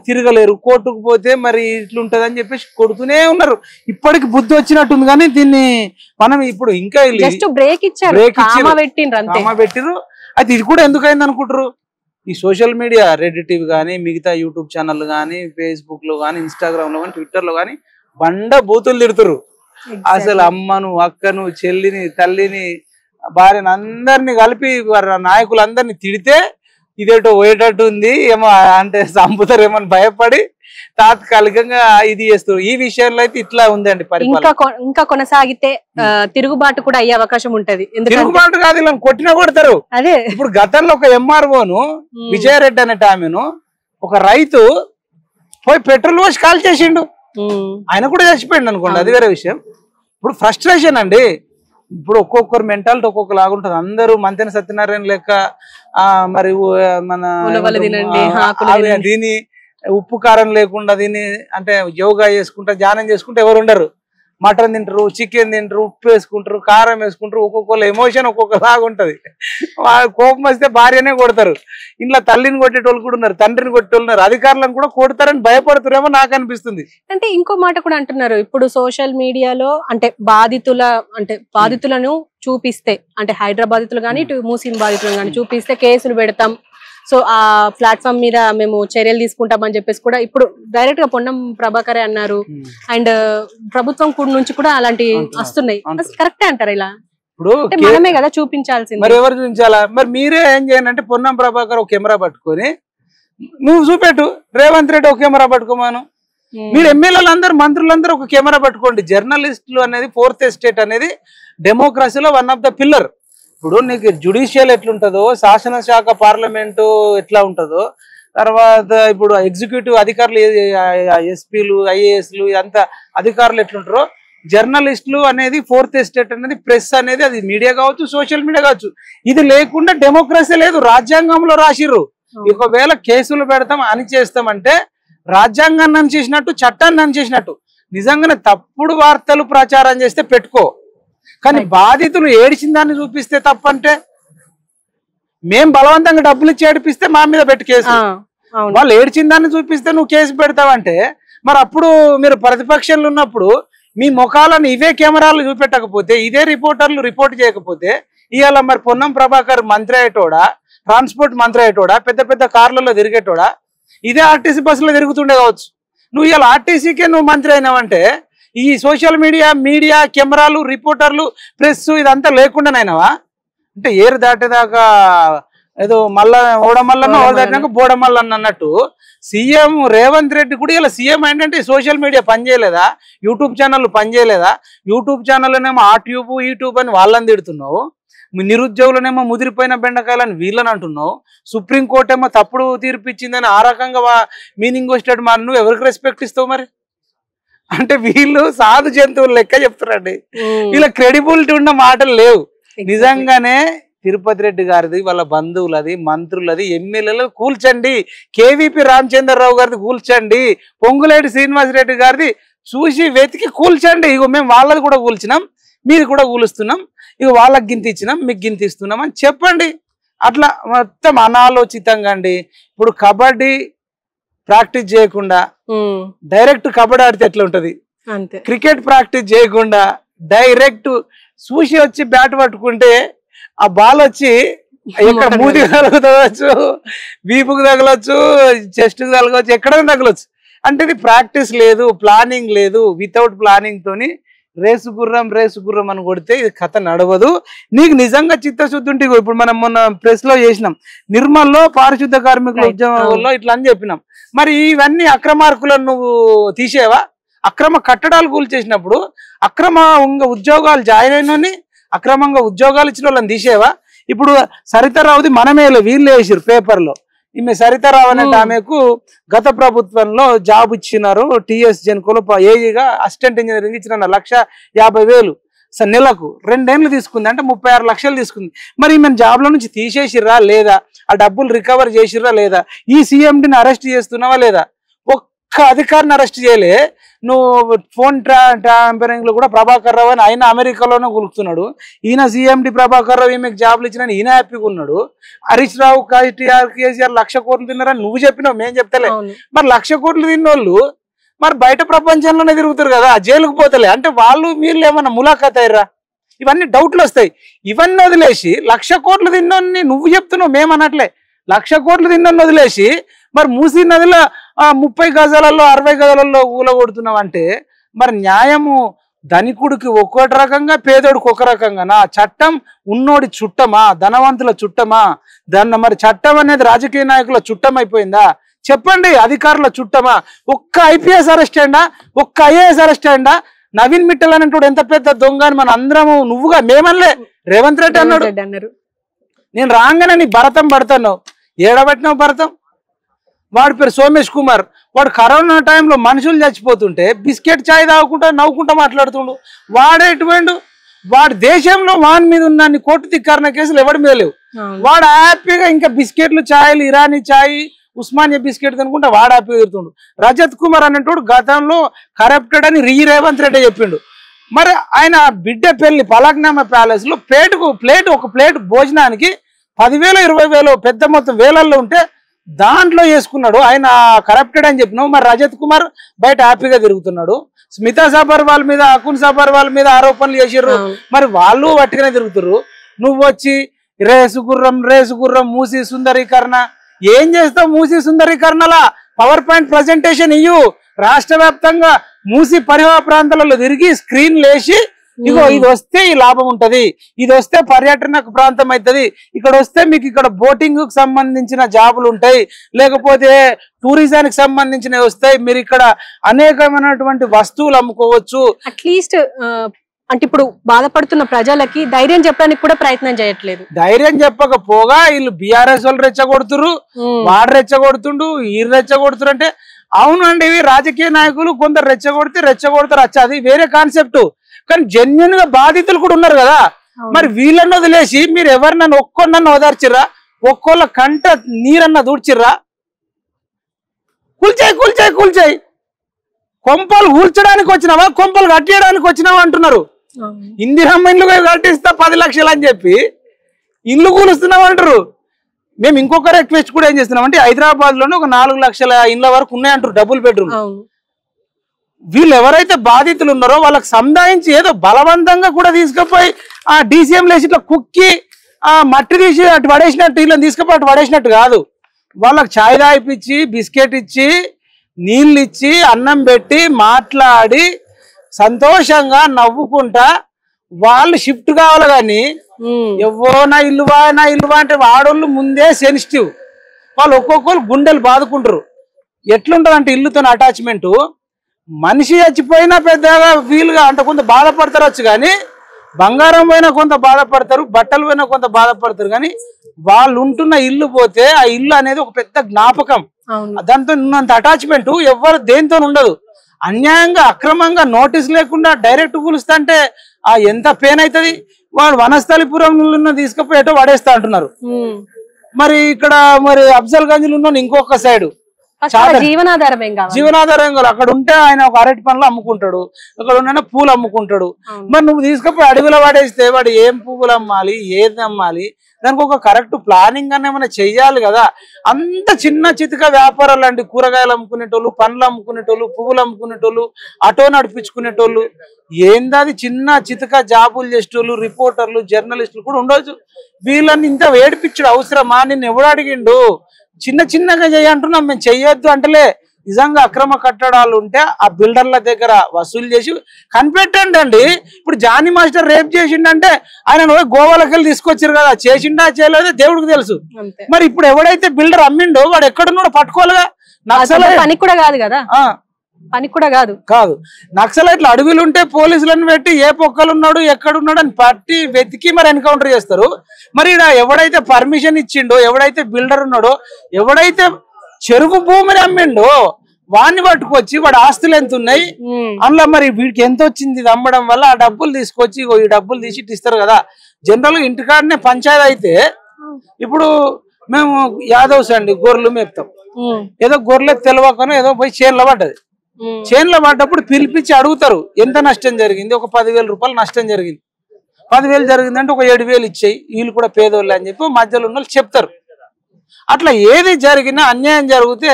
తిరగలేరు, కోర్టుకు పోతే మరి ఇట్లుంటది అని చెప్పేసి కొడుతూనే ఉన్నారు. ఇప్పటికి బుద్ధి వచ్చినట్టుంది కానీ దీన్ని మనం ఇప్పుడు ఇంకా బ్రేక్ ఇచ్చారు. పెట్టిరు. అయితే ఇది కూడా ఎందుకైంది అనుకుంటారు? ఈ సోషల్ మీడియా, రెడ్ టీవీ కానీ, మిగతా యూట్యూబ్ ఛానల్ కానీ, ఫేస్బుక్ లో కానీ, ఇన్స్టాగ్రామ్ లో కానీ, ట్విట్టర్ లో కానీ బండ బూతులు తిడుతురు. అసలు అమ్మను, అక్కను, చెల్లిని, తల్లిని, భార్యను అందరినీ కలిపి నాయకులందరినీ తిడితే ఇదేటో పోయేటట్టు ఉంది, ఏమో అంటే చంపుతారేమో అని భయపడి తాత్కాలికంగా ఇది చేస్తారు. ఈ విషయంలో అయితే ఇట్లా ఉందండి పరిపాలన. ఇంకా కొనసాగితే తిరుగుబాటు కూడా అయ్యే అవకాశం ఉంటది. తిరుగుబాటు కాదు, ఇలా కొట్టినా కొడతారు. అదే ఇప్పుడు గతంలో ఒక ఎంఆర్ఓను విజయారెడ్డి అనే ఆమెను ఒక రైతు పోయి పెట్రోల్ పోసి కాల్ చేసిండు, ఆయన కూడా చచ్చిపోయిండు అనుకోండి, అది వేరే విషయం. ఇప్పుడు ఫ్రస్ట్రేషన్ అండి. ఇప్పుడు ఒక్కొక్కరు మెంటాలిటీ ఒక్కొక్క లాగుంటది. అందరూ మంతెన సత్యనారాయణ లెక్క మరి మన దీని ఉప్పు కారం లేకుండా దీన్ని అంటే యోగా చేసుకుంటా ధ్యానం చేసుకుంటే ఎవరు ఉండరు. మటన్ తింటారు, చికెన్ తింటారు, ఉప్పు వేసుకుంటారు, కారం వేసుకుంటారు. ఒక్కొక్కరు ఎమోషన్ ఒక్కొక్క లాగా ఉంటది. కోపం వస్తే భార్యనే కొడతారు. ఇంట్లో తల్లిని కొట్టేటోళ్ళు కూడా ఉన్నారు, తండ్రిని కొట్టేటోళ్ళు ఉన్నారు, అధికారులను కూడా కొడతారని భయపడుతారేమో నాకు అనిపిస్తుంది. అంటే ఇంకో మాట కూడా అంటున్నారు, ఇప్పుడు సోషల్ మీడియాలో అంటే బాధితులను చూపిస్తే, అంటే హైదరాబాద్ బాధితులు కానీ ఇటు మూసీన్ బాధితులు కానీ చూపిస్తే కేసులు పెడతాం, సో ఆ ప్లాట్ఫామ్ మీద మేము చర్యలు తీసుకుంటామని చెప్పేసి కూడా ఇప్పుడు డైరెక్ట్ గా పొన్నం ప్రభాకరే అన్నారు. అండ్ ప్రభుత్వం నుంచి కూడా అలాంటి వస్తున్నాయి. కరెక్టే అంటారు? ఇలా ఇప్పుడు మనమే కదా చూపించాల్సింది. మరి ఎవరు చూపించాలా? మరి మీరే ఏం చేయండి అంటే పొన్నం ప్రభాకర్ ఒక కెమెరా పట్టుకొని నువ్వు చూపెట్టు, రేవంత్ రెడ్డి ఒక కెమెరా పట్టుకోమాను, మీరు ఎమ్మెల్యేలు అందరూ మంత్రులందరూ ఒక కెమెరా పట్టుకోండి. జర్నలిస్టులు అనేది ఫోర్త్ ఎస్టేట్ అనేది డెమోక్రసీలో వన్ ఆఫ్ ద పిల్లర్. ఇప్పుడు నీకు జ్యుడిషియల్ ఎట్లుంటుందో, శాసనశాఖ పార్లమెంటు ఎట్లా ఉంటుందో, తర్వాత ఇప్పుడు ఎగ్జిక్యూటివ్ అధికారులు ఎస్పీలు, ఐఏఎస్లు ఇదంతా అధికారులు ఎట్లుంటారో, జర్నలిస్టులు అనేది ఫోర్త్ ఎస్టేట్ అనేది ప్రెస్ అనేది, అది మీడియా కావచ్చు, సోషల్ మీడియా కావచ్చు, ఇది లేకుండా డెమోక్రసీ లేదు. రాజ్యాంగంలో రాసిర్రు ఒకవేళ కేసులు పెడతాం అని చేస్తామంటే రాజ్యాంగాన్ని అనిచేసినట్టు, చట్టాన్ని అనిచేసినట్టు. నిజంగానే తప్పుడు వార్తలు ప్రచారం చేస్తే పెట్టుకో, కానీ బాధితులు ఏడిచిన దాన్ని చూపిస్తే తప్పంటే, మేం బలవంతంగా డబ్బులు ఇచ్చి ఏడిపిస్తే మా మీద పెట్టి కేసు, వాళ్ళు ఏడ్చిన దాన్ని చూపిస్తే నువ్వు కేసు పెడతావంటే, మరి అప్పుడు మీరు ప్రతిపక్షంలో ఉన్నప్పుడు మీ ముఖాలను ఇవే కెమెరాలు చూపెట్టకపోతే, ఇదే రిపోర్టర్లు రిపోర్ట్ చేయకపోతే, ఇవాళ మరి పొన్నం ప్రభాకర్ మంత్రి అయ్యేటోడా, ట్రాన్స్పోర్ట్ మంత్రి అయ్యేటోడా, పెద్ద పెద్ద కార్లలో తిరిగేటోడా, ఇదే ఆర్టీసీ బస్సులో తిరుగుతుండే కావచ్చు. నువ్వు ఇవాళ ఆర్టీసీకే నువ్వు మంత్రి అయినావంటే ఈ సోషల్ మీడియా కెమెరాలు, రిపోర్టర్లు, ప్రెస్ ఇదంతా లేకుండానైనావా? అంటే ఏరు దాటేదాకా ఏదో మళ్ళా ఓడమల్లన్న, ఓడ దాటినాక బోడమల్లన్న అన్నట్టు సీఎం రేవంత్ రెడ్డి కూడా ఇలా సీఎం ఏంటంటే సోషల్ మీడియా పనిచేయలేదా, యూట్యూబ్ ఛానళ్ళు పనిచేయలేదా? యూట్యూబ్ ఛానల్లోనేమో ఆ ట్యూబ్ ఈ ట్యూబ్ అని వాళ్ళని తిడుతున్నావు, నిరుద్యోగులనేమో ముదిరిపోయిన బెండకాయలని వీళ్ళని అంటున్నావు, సుప్రీంకోర్టు ఏమో తప్పుడు తీర్పు ఇచ్చిందని ఆ రకంగా మీనింగ్ వచ్చేటట్టు మరి నువ్వు ఎవరికి రెస్పెక్ట్ ఇస్తావు? మరి అంటే వీళ్ళు సాధు జంతువులు లెక్క చెప్తారండి. వీళ్ళ క్రెడిబిలిటీ ఉన్న మాటలు లేవు. నిజంగానే తిరుపతి రెడ్డి గారిది, వాళ్ళ బంధువులది, మంత్రులది, ఎమ్మెల్యేలు కూల్చండి, కేవీపీ రామచంద్రరావు గారిది కూల్చండి, పొంగులేటి శ్రీనివాసరెడ్డి గారిది చూసి వెతికి కూల్చండి. ఇగో మేము వాళ్ళది కూడా కూల్చినాం, మీరు కూడా కూలుస్తున్నాం, ఇక వాళ్ళకి గింత ఇచ్చినాం, మీకు గింత ఇస్తున్నాం అని చెప్పండి. అట్లా మొత్తం అనాలోచితంగా అండి. ఇప్పుడు కబడ్డీ ప్రాక్టీస్ చేయకుండా డైరెక్ట్ కబడ్డీ ఆడితే ఎట్లా ఉంటది, క్రికెట్ ప్రాక్టీస్ చేయకుండా డైరెక్ట్ చూసి వచ్చి బ్యాట్ పట్టుకుంటే ఆ బాల్ వచ్చి ఇక్కడ మూతికి తగలవచ్చు, వీపుకు తగలవచ్చు, చెస్ట్ కు తగలవచ్చు, ఎక్కడైనా తగలవచ్చు. అంటే ఇది ప్రాక్టీస్ లేదు, ప్లానింగ్ లేదు. వితౌట్ ప్లానింగ్ తోని రేసు గుర్రం అని కొడితే ఇది కథ నడవదు. నీకు నిజంగా చిత్తశుద్ధి ఉంటే, ఇప్పుడు మనం మొన్న ప్రెస్ లో చేసినాం, నిర్మల్లో పారిశుద్ధ కార్మికుల ఉద్యమంలో ఇట్లా అని చెప్పినాం. మరి ఇవన్నీ అక్రమార్కులను నువ్వు తీసేవా? అక్రమ కట్టడాలు కూల్చేసినప్పుడు అక్రమ ఉద్యోగాలు జాయిన్ అయినని, అక్రమంగా ఉద్యోగాలు ఇచ్చిన వాళ్ళని తీసేవా? ఇప్పుడు సరితారావుది మనమేలో వీళ్ళు వేసారు పేపర్లో. ఈమె సరితారావు అనే ఆమెకు గత ప్రభుత్వంలో జాబ్ ఇచ్చినారు, టిఎస్ జెన్కోలో ఏఈగా అసిస్టెంట్ ఇంజనీరింగ్ ఇచ్చిన 1,50,000 నెలకు 2 ఏళ్ళు తీసుకుంది, అంటే 36 లక్షలు తీసుకుంది. మరి ఈమెను జాబ్లో నుంచి తీసేసిర్రా లేదా? ఆ డబ్బులు రికవర్ చేసిర్రా లేదా? ఈ సీఎండిని అరెస్ట్ చేస్తున్నావా లేదా? ఒక్క అధికారిని అరెస్ట్ చేయలే. నువ్వు ఫోన్ ట్యాంపరింగ్ లో కూడా ప్రభాకర్ రావు అని ఆయన అమెరికాలోనే గులుకుతున్నాడు. ఈయన సీఎండి ప్రభాకర్ రావు ఈమెకు జాబ్లు ఇచ్చిన ఈయన హ్యాపీగా ఉన్నాడు. హరీష్ రావు, కేసీఆర్ 1,00,000 కోట్లు తిన్నారని నువ్వు చెప్పినావు, మేము చెప్తలే. మరి 1,00,000 కోట్లు తిన్నోళ్ళు మరి బయట ప్రపంచంలోనే తిరుగుతారు కదా, జైలుకు పోతలే. అంటే వాళ్ళు వీళ్ళు ఏమన్నా ములాఖాత్ అయ్యారా? ఇవన్నీ డౌట్లు వస్తాయి. ఇవన్నీ వదిలేసి 1,00,000 కోట్లు తిన్నోని నువ్వు చెప్తున్నావు, మేమన్నట్లే. 1,00,000 కోట్లు తిన్నోని వదిలేసి మరి మూసీ నదిలో 30 గజాలలో 60 గజాలలో ఊలగొడుతున్నావు అంటే మరి న్యాయము ధనికుడికి ఒక్కొక్క రకంగా, పేదోడికి ఒక రకంగా. చట్టం ఉన్నోడి చుట్టమా, ధనవంతుల చుట్టమా? మరి చట్టం అనేది రాజకీయ నాయకుల చుట్టం అయిపోయిందా? చెప్పండి. అధికారుల చుట్టమా? ఒక్క ఐపీఎస్ అరెస్ట్ అయ్యిందా? ఒక్క ఐఏఎస్ అరెస్ట్ అయ్యిందా? నవీన్ మిట్టల్ అనేటోడు ఎంత పెద్ద దొంగ అని మన అందరము, నువ్వుగా మేమల్లే, రేవంత్ రెడ్డి అన్నాడు. నేను రాగానే నీ భరతం పడతాను. ఏడబట్టినావు భరతం? వాడి పేరు సోమేష్ కుమార్. వాడు కరోనా టైంలో మనుషులు చచ్చిపోతుంటే బిస్కెట్ చాయ్ తాగుకుంటా నవ్వుకుంటా మాట్లాడుతుండు. వాడేటువంటి వాడి దేశంలో వాని మీద ఉన్న కోర్టు ధిక్కరణ కేసులు ఎవరి మీద లేవు. వాడు హ్యాపీగా ఇంకా బిస్కెట్లు, ఛాయలు, ఇరానీ ఛాయ్, ఉస్మానియా బిస్కెట్ తినుకుంటా వాడు హ్యాపీగా తిరుగుతుండు. రజత్ కుమార్ అనేటోడు గతంలో కరప్టెడ్ అని రేవంత్ రెడ్డి చెప్పిండు. మరి ఆయన బిడ్డ పెళ్లి పలక్నామా ప్యాలెస్ లో ఒక ప్లేట్ భోజనానికి 10,000 20,000 పెద్ద మొత్తం వేలల్లో ఉంటే దాంట్లో వేసుకున్నాడు. ఆయన కరప్టెడ్ అని చెప్పినావు. మరి రజత్ కుమార్ బయట హ్యాపీగా తిరుగుతున్నాడు. స్మితా సబర్వాల్ మీద, అకున్ సబర్వాల్ మీద ఆరోపణలు చేసిర్రు. మరి వాళ్ళు వట్టిగానే తిరుగుతుర్రు. నువ్వు వచ్చి రేసు గుర్రం మూసీ సుందరీకరణ ఏం చేస్తావు? మూసీ సుందరీకరణలా పవర్ పాయింట్ ప్రజెంటేషన్ ఇయ్యు. రాష్ట్ర వ్యాప్తంగా మూసీ పరివాహ ప్రాంతాలలో తిరిగి స్క్రీన్ లేసి, ఇగో ఇది వస్తే ఈ లాభం ఉంటది, ఇది వస్తే పర్యటన ప్రాంతం అవుతుంది, ఇక్కడ వస్తే మీకు ఇక్కడ బోటింగ్ కు సంబంధించిన జాబులు ఉంటాయి, లేకపోతే టూరిజానికి సంబంధించినవి వస్తాయి, మీరు ఇక్కడ అనేకమైనటువంటి వస్తువులు అమ్ముకోవచ్చు. అట్లీస్ట్ అంటే ఇప్పుడు బాధపడుతున్న ప్రజలకి ధైర్యం చెప్పడానికి కూడా ప్రయత్నం చేయట్లేదు. ధైర్యం చెప్పకపోగా వీళ్ళు బీఆర్ఎస్ వాళ్ళు రెచ్చగొడుతురు, వాడు రెచ్చగొడుతుండు, వీళ్ళు రెచ్చగొడుతురు. అంటే అవునండి, ఇవి రాజకీయ నాయకులు కొందరు రెచ్చగొడతారు అచ్చా, అది వేరే కాన్సెప్ట్. కానీ జెన్యున్ గా బాధితులు కూడా ఉన్నారు కదా. మరి వీళ్ళని వదిలేసి మీరు ఎవరినన్నా ఒక్కొన్నన్నా ఓదార్చిర్రా? ఒక్కోళ్ళ కంట నీరన్నా దూడ్చిర్రా? కూల్చాయి కొంపలు కూల్చడానికి వచ్చినావా, కొంపలు కట్టేయడానికి వచ్చినావా అంటున్నారు. ఇందిరమ్మ ఇల్లు కట్టిస్తా 10 లక్షలు అని చెప్పి ఇల్లు కూలుస్తున్నావు అంటారు. మేము ఇంకొక రిక్వెస్ట్ కూడా ఏం చేస్తున్నాం అంటే, హైదరాబాద్ లోనే ఒక 4 లక్షల ఇండ్ల వరకు ఉన్నాయంటారు డబుల్ బెడ్రూమ్. వీళ్ళు ఎవరైతే బాధితులు ఉన్నారో వాళ్ళకి సముదాయించి ఏదో బలవంతంగా కూడా తీసుకుపోయి ఆ డీసీఎం లేసి ఇట్లా కుక్కి ఆ మట్టి తీసి అటు పడేసినట్టు, వీళ్ళని తీసుకుపోయి అటు పడేసినట్టు కాదు. వాళ్ళకి ఛాయ్ తాగిపించి, బిస్కెట్ ఇచ్చి, నీళ్ళు ఇచ్చి, అన్నం పెట్టి, మాట్లాడి సంతోషంగా నవ్వుకుంటా వాళ్ళు షిఫ్ట్ కావాలి. కానీ ఎవో నా ఇల్లువా అంటే వాడోళ్ళు ముందే సెన్సిటివ్. వాళ్ళు ఒక్కొక్కరు గుండెలు బాదుకుంటారు. ఎట్లుంటది అంటే ఇల్లుతో అటాచ్మెంట్, మనిషి చచ్చిపోయినా పెద్దగా ఫీల్గా అంటే కొంత బాధపడతారొచ్చు, కానీ బంగారం పోయినా కొంత బాధపడతారు, బట్టలు పోయినా కొంత బాధపడతారు, కానీ వాళ్ళు ఉంటున్న ఇల్లు పోతే ఆ ఇల్లు అనేది ఒక పెద్ద జ్ఞాపకం. దాంతో ఉన్నంత అటాచ్మెంట్ ఎవరు దేంతో ఉండదు. అన్యాయంగా అక్రమంగా నోటీస్ లేకుండా డైరెక్ట్ కూలుస్తా అంటే ఆ ఎంత పెయిన్ అవుతుంది. వాడు వనస్థలిపురం తీసుకుపోయి ఎటో పడేస్తా అంటున్నారు. మరి ఇక్కడ మరి అఫ్జల్ గంజ్ లో ఇంకొక సైడ్ జీవనాధారం కాదు. అక్కడ ఉంటే ఆయన ఒక అరటి పనులు అమ్ముకుంటాడు, అక్కడ ఉన్న పూలు అమ్ముకుంటాడు. మరి నువ్వు తీసుకుపోయి అడవిలో పడేస్తే వాడు ఏం పువ్వులు అమ్మాలి, ఏది అమ్మాలి, దానికి ఒక కరెక్ట్ ప్లానింగ్ అనే ఏమైనా చెయ్యాలి కదా. అంత చిన్న చితిక వ్యాపారాలు అండి, కూరగాయలు అమ్ముకునేటోళ్ళు, పండ్లు అమ్ముకునేటోళ్ళు, పువ్వులు అమ్ముకునేటోళ్ళు, ఆటో నడిపించుకునేటోళ్ళు, ఏందాది చిన్న చితిక జాబులు చేసేటోళ్ళు, రిపోర్టర్లు, జర్నలిస్టులు కూడా ఉండొచ్చు. వీళ్ళని ఇంత ఏడిపించడు అవసరమా? నిన్ను ఎవడు అడిగిండు? చిన్న చిన్నగా చేయంటున్నాం, మేము చెయ్యొద్దు అంటలే. నిజంగా అక్రమ కట్టడాలు ఉంటే ఆ బిల్డర్ల దగ్గర వసూలు చేసి కనిపెట్టండి అండి. ఇప్పుడు జానీ మాస్టర్ రేప్ చేసిండంటే ఆయన గోవాలకి వెళ్ళి తీసుకొచ్చారు కదా, చేసిండా చేయలేదో దేవుడికి తెలుసు. మరి ఇప్పుడు ఎవడైతే బిల్డర్ అమ్మిండో వాడు ఎక్కడున్నాడో పట్టుకోవాలిగా. నక్సలైట్ పని కూడా కాదు కదా, పని కూడా కాదు కాదు నక్సలైట్లు అడవిలు ఉంటే పోలీసులను పెట్టి ఏ పొక్కలున్నాడు ఎక్కడున్నాడు అని పట్టి వెతికి మరి ఎన్కౌంటర్ చేస్తారు. మరి ఎవడైతే పర్మిషన్ ఇచ్చిండో, ఎవడైతే బిల్డర్ ఉన్నాడో, ఎవడైతే చెరువు భూమిని అమ్మిండో వాడిని పట్టుకొచ్చి వాడు ఆస్తులు ఎంత ఉన్నాయి అందులో మరి వీడికి ఎంత వచ్చింది ఇది అమ్మడం వల్ల ఆ డబ్బులు తీసుకొచ్చి ఈ డబ్బులు తీసి ఇస్తారు కదా. జనరల్ గా ఇంటికాడనే పంచాయతీ అయితే ఇప్పుడు మేము యాదవ్స్ అండి, గొర్రెలు మేపుతాం. ఏదో గొర్రెలు తెలవకనో ఏదో పోయి చేన్లో పడ్డది. చేన్లో పడ్డప్పుడు పిలిపించి అడుగుతారు ఎంత నష్టం జరిగింది. ఒక 10,000 రూపాయలు నష్టం జరిగింది. 10,000 జరిగిందంటే ఒక 7,000 ఇచ్చేయి, వీళ్ళు కూడా పేదోళ్ళు అని చెప్పి మధ్యలో ఉన్న వాళ్ళు చెప్తారు. అట్లా ఏది జరిగినా అన్యాయం జరిగితే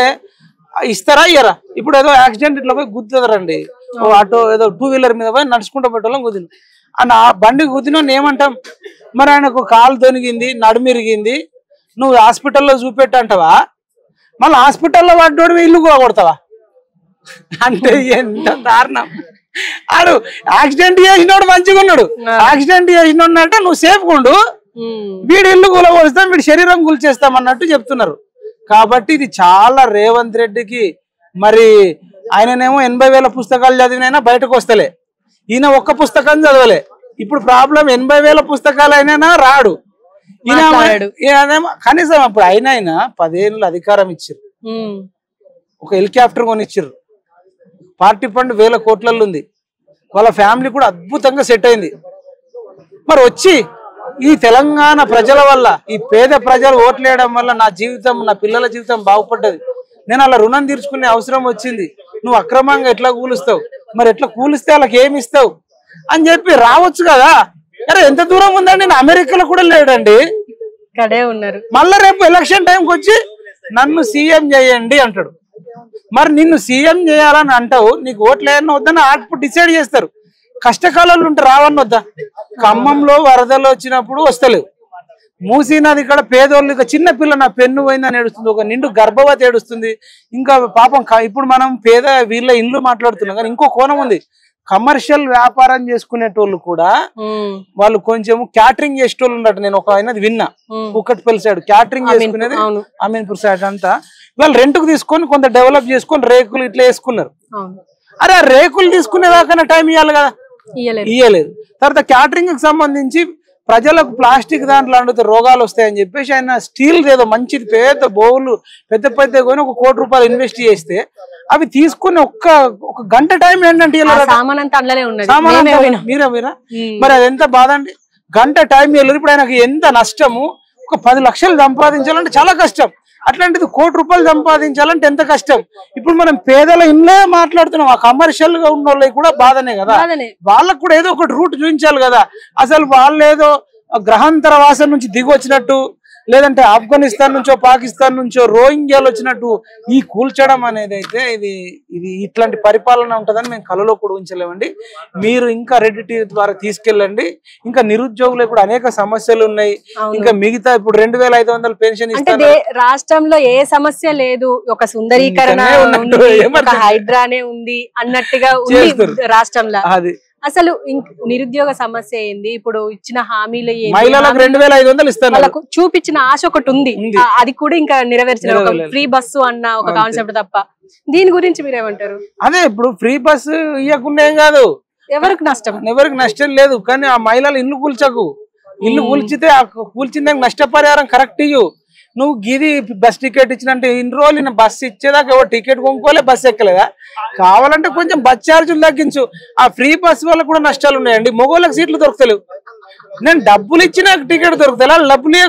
ఇస్తారా ఇయ్యరా? ఇప్పుడు ఏదో యాక్సిడెంట్ ఇట్లా పోయి గుద్దుతారండి, ఆటో ఏదో 2 వీలర్ మీద పోయి నడుచుకుంటూ పెట్టాలని గుద్దిన అన్న ఆ బండి గుద్దిన ఏమంటాం? మరి ఆయనకు కాలు తొనిగింది, నడుమిరిగింది, నువ్వు హాస్పిటల్లో చూపెట్టంటావా? మళ్ళీ హాస్పిటల్లో పడ్డోడు ఇల్లు కొడతావా? అంటే ఎంత దారుణం. ఆడు యాక్సిడెంట్ చేసినోడు మంచిగా ఉన్నాడు, యాక్సిడెంట్ చేసినోడు అంటే నువ్వు సేఫ్గా ఉండు, వీడి ఇల్లు కూలగొలుస్తాం, వీడి శరీరం కూల్చేస్తాం అన్నట్టు చెప్తున్నారు. కాబట్టి ఇది చాలా రేవంత్ రెడ్డికి మరి ఆయననేమో 80,000 పుస్తకాలు చదివినైనా బయటకు వస్తలే, ఈయన ఒక్క పుస్తకం చదవలే. ఇప్పుడు ప్రాబ్లం 80,000 పుస్తకాలు అయినా రాడు ఈయనేమో. కనీసం అప్పుడు అయినా 10 ఏళ్ళు అధికారం ఇచ్చారు, ఒక హెలికాప్టర్ కొనిచ్చారు, పార్టీ ఫండ్ 1000 కోట్లలో ఉంది, వాళ్ళ ఫ్యామిలీ కూడా అద్భుతంగా సెట్ అయింది. మరి వచ్చి ఈ తెలంగాణ ప్రజల వల్ల, ఈ పేద ప్రజలు ఓట్లేయడం వల్ల నా జీవితం, నా పిల్లల జీవితం బాగుపడ్డది, నేను అలా రుణం తీర్చుకునే అవసరం వచ్చింది, నువ్వు అక్రమంగా ఎట్లా కూలుస్తావు, మరి ఎట్లా కూలిస్తే వాళ్ళకి ఏమి ఇస్తావు అని చెప్పి రావచ్చు కదా. అరే ఎంత దూరం ఉందండి, నేను అమెరికాలో కూడా లేడండి, ఇక్కడే ఉన్నారు. మళ్ళీ రేపు ఎలక్షన్ టైంకి వచ్చి నన్ను సీఎం చేయండి అంటాడు. మరి నిన్ను సీఎం చేయాలని అంటావు, నీకు ఓట్లు వేయన్న వద్దని అప్పుడు డిసైడ్ చేస్తారు. కష్టకాలంలో ఉంటే రావన్న వద్దా? ఖమ్మంలో వరదలు వచ్చినప్పుడు వస్తలేవు, మూసీ నది ఇక్కడ పేదోళ్ళు, ఇక చిన్న పిల్ల నా పెన్ను పోయిందని ఏడుస్తుంది, ఒక నిండు గర్భవతి ఏడుస్తుంది. ఇంకా పాపం ఇప్పుడు మనం పేద వీళ్ళ ఇండ్లు మాట్లాడుతున్నాం, కానీ ఇంకో కోణం ఉంది. కమర్షియల్ వ్యాపారం చేసుకునేటోళ్ళు కూడా వాళ్ళు కొంచెం క్యాటరింగ్ చేసేటోళ్ళు ఉన్నట్టు నేను ఒక అయినది విన్నా. కుక్కట్పల్లి సైడ్ క్యాటరింగ్ చేసుకునేది, అమీన్పూర్ సైడ్ అంతా వాళ్ళు రెంట్కు తీసుకొని కొంత డెవలప్ చేసుకొని రేకులు ఇట్లా వేసుకున్నారు. అరే ఆ రేకులు తీసుకునేదాకా టైం ఇవ్వాలి కదా, ఇయ్యలేదు. తర్వాత క్యాటరింగ్ కి సంబంధించి ప్రజలకు ప్లాస్టిక్ దాంట్లో అండితే రోగాలు వస్తాయని చెప్పేసి ఆయన స్టీల్ ఏదో మంచిది పెద్ద బౌలు పెద్ద పెద్ద కొని 1 కోటి రూపాయలు ఇన్వెస్ట్ చేస్తే అవి తీసుకుని ఒక గంట టైం ఏంటంటే మీరా మరి అది ఎంత బాధ అండి. గంట టైం ఇవ్వలేదు. ఇప్పుడు ఆయనకు ఎంత నష్టము, ఒక 10 లక్షలు సంపాదించాలంటే చాలా కష్టం, అట్లాంటిది 1 కోటి రూపాయలు సంపాదించాలంటే ఎంత కష్టం. ఇప్పుడు మనం పేదల ఇన్లే మాట్లాడుతున్నాం, ఆ కమర్షియల్ గా ఉన్న వాళ్ళకి కూడా బాధనే కదా, వాళ్ళకు కూడా ఏదో ఒకటి రూట్ చూపించాలి కదా. అసలు వాళ్ళు ఏదో గ్రహాంతర వాసం నుంచి దిగి వచ్చినట్టు, లేదంటే ఆఫ్ఘనిస్తాన్ నుంచో పాకిస్తాన్ నుంచో రోహింగ్యాలు వచ్చినట్టు ఈ కూల్చడం అనేది అయితే ఇది ఇట్లాంటి పరిపాలన ఉంటుందని మేము కలలో కూడా ఉంచలేమండి. మీరు ఇంకా రెడ్డి టీవీ ద్వారా తీసుకెళ్ళండి. ఇంకా నిరుద్యోగులకు కూడా అనేక సమస్యలు ఉన్నాయి. ఇంకా మిగతా ఇప్పుడు 2,500 పెన్షన్ ఇస్తారు. రాష్ట్రంలో ఏ సమస్య లేదు, ఒక సుందరీకరణ హైడ్రానే ఉంది అన్నట్టుగా రాష్ట్రంలో. అది అసలు నిరుద్యోగ సమస్య ఏంది, ఇప్పుడు ఇచ్చిన హామీలు మహిళలకు 2,500 ఇస్తారు, వాళ్ళకు చూపించిన ఆశ ఒకటి ఉంది, అది కూడా ఇంకా నెరవేర్చిన ఒక ఫ్రీ బస్సు అన్న ఒక కాన్సెప్ట్ తప్ప. దీని గురించి మీరేమంటారు? అదే ఇప్పుడు ఫ్రీ బస్సు ఇవ్వకుండా ఏం కాదు, ఎవరికి నష్టం? ఎవరికి నష్టం లేదు. కానీ ఆ మహిళలు ఇల్లు కూల్చకు, ఇల్లు కూల్చితే ఆ కూల్చిందాక నష్టపరిహారం కరెక్ట్ ఇయ్యు. నువ్వు గిది బస్ టికెట్ ఇచ్చినంటే ఇన్ని రోజులు బస్సు ఇచ్చేదాకా ఎవరు టికెట్ కొనుక్కోలే, బస్సు ఎక్కలేదా? కావాలంటే కొంచెం బస్ ఛార్జీలు తగ్గించు. ఆ ఫ్రీ బస్ వల్ల కూడా నష్టాలు ఉన్నాయండి. మగవాళ్ళకి సీట్లు దొరుకుతలేవు. నేను డబ్బులు ఇచ్చి నాకు టికెట్ దొరుకుతా, డబ్బులు లేకున్నా